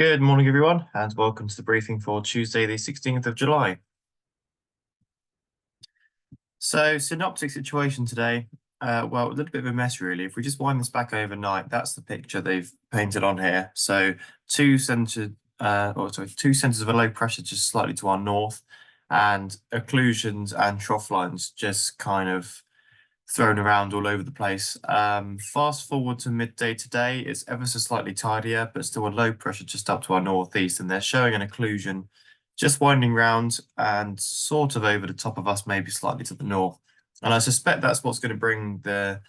Good morning, everyone, and welcome to the briefing for Tuesday, the 16th of July. So, synoptic situation today. Well, a little bit of a mess, really. If we just wind this back overnight, that's the picture they've painted on here. So, two centers of a low pressure just slightly to our north, and occlusions and trough lines just kind of thrown around all over the place. Fast forward to midday today, it's ever so slightly tidier, but still a low pressure just up to our northeast, and they're showing an occlusion just winding round and sort of over the top of us, maybe slightly to the north. And I suspect that's what's going to bring the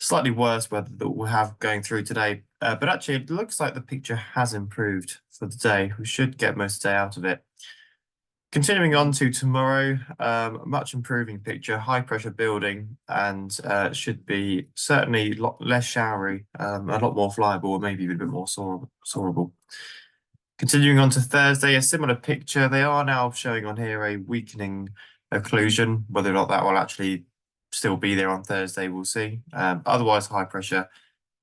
slightly worse weather that we'll have going through today. But actually, it looks like the picture has improved for the day. We should get most of the day out of it. Continuing on to tomorrow, much improving picture, high pressure building, and should be certainly a lot less showery, a lot more flyable, maybe even a bit more soarable. Continuing on to Thursday, a similar picture. They are now showing on here a weakening occlusion. Whether or not that will actually still be there on Thursday, we'll see. Otherwise, high pressure.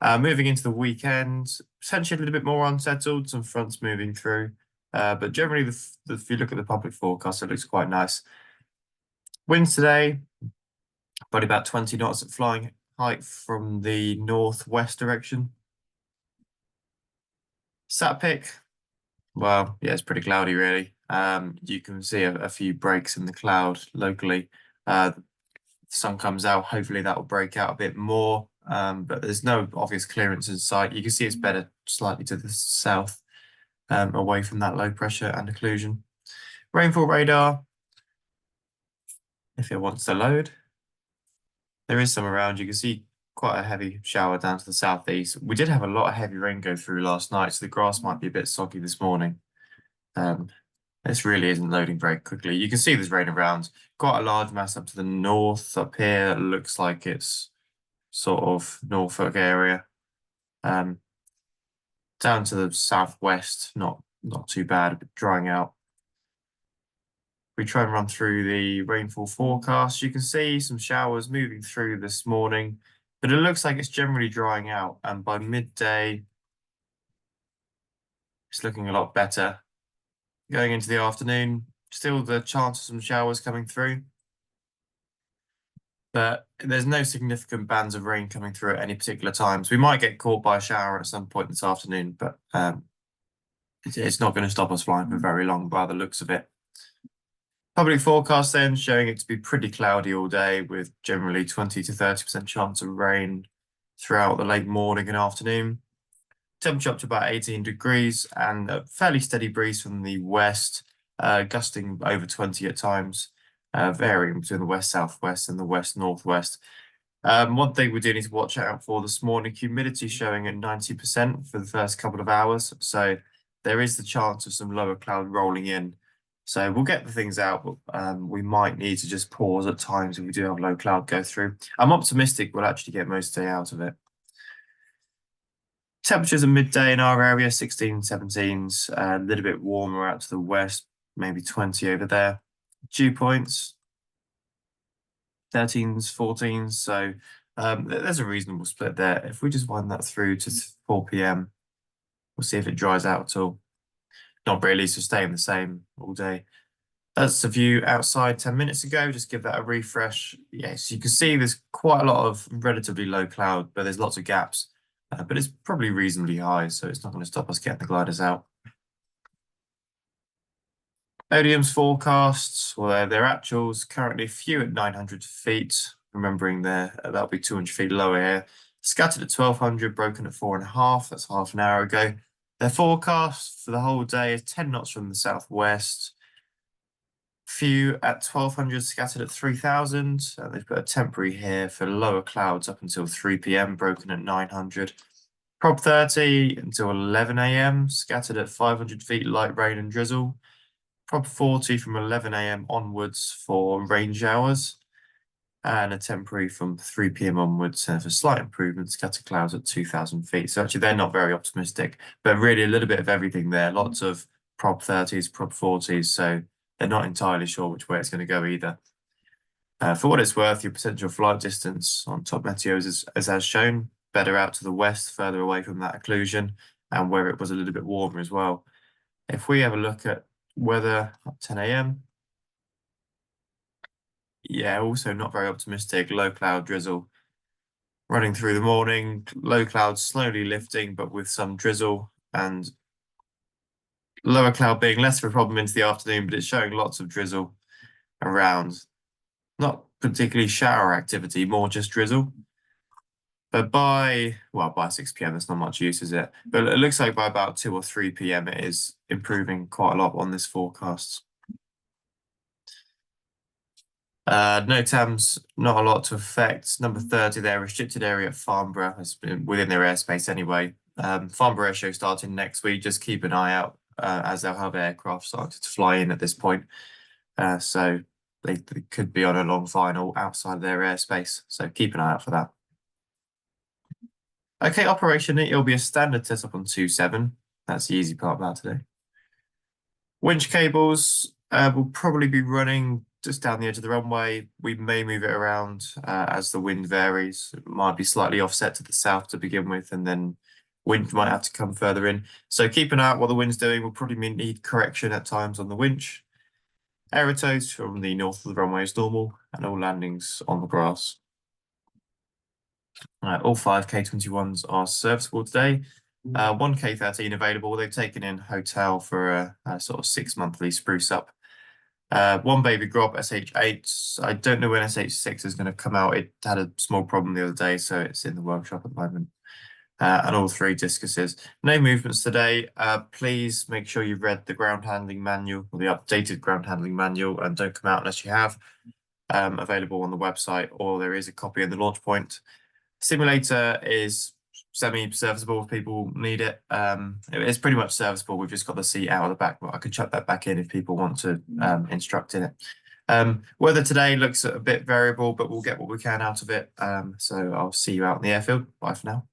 Moving into the weekend, potentially a little bit more unsettled, some fronts moving through. But generally, if you look at the public forecast, it looks quite nice. Winds today, probably about 20 knots at flying height from the northwest direction. Sat pic, well, yeah, it's pretty cloudy, really. You can see a few breaks in the cloud locally. The sun comes out, hopefully that will break out a bit more, but there's no obvious clearance in sight. You can see it's better slightly to the south. Away from that low pressure and occlusion. Rainfall radar, if it wants to load. There is some around. You can see quite a heavy shower down to the southeast. We did have a lot of heavy rain go through last night, so the grass might be a bit soggy this morning. This really isn't loading very quickly. You can see there's rain around. Quite a large mass up to the north up here. It looks like it's sort of Norfolk area. Down to the southwest, not too bad, but drying out. We try and run through the rainfall forecast. You can see some showers moving through this morning, but it looks like it's generally drying out. And by midday, it's looking a lot better. Going into the afternoon, still the chance of some showers coming through. But there's no significant bands of rain coming through at any particular times. We might get caught by a shower at some point this afternoon, but it's not going to stop us flying for very long by the looks of it. Public forecast then showing it to be pretty cloudy all day with generally 20 to 30% chance of rain throughout the late morning and afternoon. Temperature up to about 18 degrees and a fairly steady breeze from the west, gusting over 20 at times, varying between the west-southwest and the west-northwest. One thing we do need to watch out for this morning, humidity showing at 90% for the first couple of hours. So there is the chance of some lower cloud rolling in. So we'll get the things out, but we might need to just pause at times if we do have low cloud go through. I'm optimistic we'll actually get most of the day out of it. Temperatures at midday in our area, 16, 17s, a little bit warmer out to the west, maybe 20 over there. Dew points, 13s, 14s. So there's a reasonable split there. If we just wind that through to 4 p.m., we'll see if it dries out at all. Not really, so staying the same all day. That's the view outside 10 minutes ago. Just give that a refresh. Yes, you can see there's quite a lot of relatively low cloud, but there's lots of gaps. But it's probably reasonably high, so it's not going to stop us getting the gliders out. Odium's forecasts, well, their actuals currently few at 900 feet. Remembering that'll be 200 feet lower here. Scattered at 1200, broken at 4.5. That's half an hour ago. Their forecast for the whole day is 10 knots from the southwest. Few at 1200, scattered at 3000. They've put a temporary here for lower clouds up until 3 p.m, broken at 900. Prob 30 until 11 a.m, scattered at 500 feet, light rain and drizzle. Prob 40 from 11 a.m. onwards for rain showers. And a temporary from 3 p.m. onwards for slight improvement, scattered clouds at 2,000 feet. So actually they're not very optimistic, but really a little bit of everything there. Lots of Prob 30s, Prob 40s, so they're not entirely sure which way it's going to go either. For what it's worth, your potential flight distance on top meteors is as shown, better out to the west, further away from that occlusion. and where it was a little bit warmer as well. If we have a look at weather at 10 a.m., yeah, also not very optimistic. Low cloud drizzle running through the morning, low clouds slowly lifting, but with some drizzle, and lower cloud being less of a problem into the afternoon, but it's showing lots of drizzle around. Not particularly shower activity, more just drizzle. But by 6 p.m., there's not much use, is it? But it looks like by about 2 or 3 p.m., it is improving quite a lot on this forecast. No Thames, not a lot to affect. Number 30 there, restricted area at Farnborough has been within their airspace anyway. Farnborough show starting next week. Just keep an eye out as they'll have aircraft starting to fly in at this point. So they could be on a long final outside their airspace. So keep an eye out for that. Okay, operation, it'll be a standard setup on 2.7. That's the easy part about today. Winch cables will probably be running just down the edge of the runway. We may move it around as the wind varies. It might be slightly offset to the south to begin with, and then wind might have to come further in. So keep an eye out what the wind's doing. We'll probably need correction at times on the winch. Aerotows from the north of the runway is normal, and all landings on the grass. All 5 K21s are serviceable today. One K13 available. They've taken in hotel for a sort of 6-monthly spruce up. One baby Grob SH8. I don't know when SH6 is going to come out. It had a small problem the other day, so it's in the workshop at the moment. And all 3 discuses. No movements today. Please make sure you've read the ground handling manual or the updated ground handling manual, and don't come out unless you have. Available on the website, or there is a copy in the launch point. Simulator is semi-serviceable if people need it. It's pretty much serviceable. We've just got the seat out of the back, but I could chuck that back in if people want to instruct in it. Weather today looks a bit variable, but we'll get what we can out of it. So I'll see you out in the airfield. Bye for now.